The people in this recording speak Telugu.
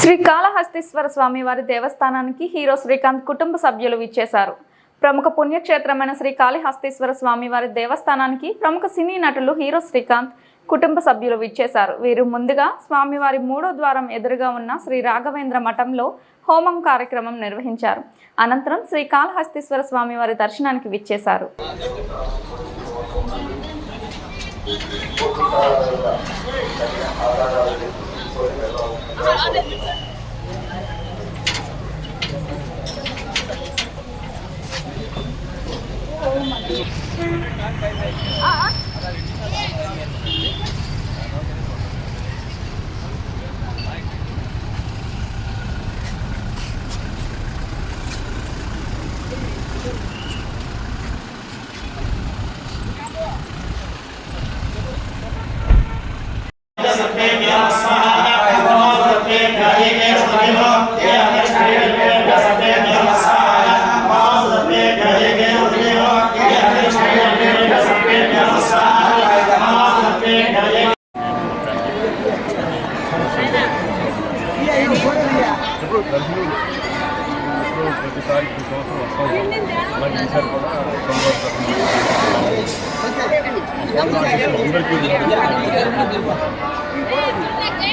శ్రీకాళహస్తీశ్వర స్వామివారి దేవస్థానానికి హీరో శ్రీకాంత్ కుటుంబ సభ్యులు విచ్చేశారు. ప్రముఖ పుణ్యక్షేత్రమైన శ్రీకాళహస్తీశ్వర స్వామివారి దేవస్థానానికి ప్రముఖ సినీ నటులు హీరో శ్రీకాంత్ కుటుంబ సభ్యులు విచ్చేశారు. వీరు ముందుగా స్వామివారి 3వ ద్వారం ఎదురుగా ఉన్న శ్రీ రాఘవేంద్ర మఠంలో హోమం కార్యక్రమం నిర్వహించారు. అనంతరం శ్రీకాళహస్తీశ్వర స్వామివారి దర్శనానికి విచ్చేశారు. ప్రతిసారి సంవత్సరం వస్తాం. అలాగే ఈసారి కూడా అందరికీ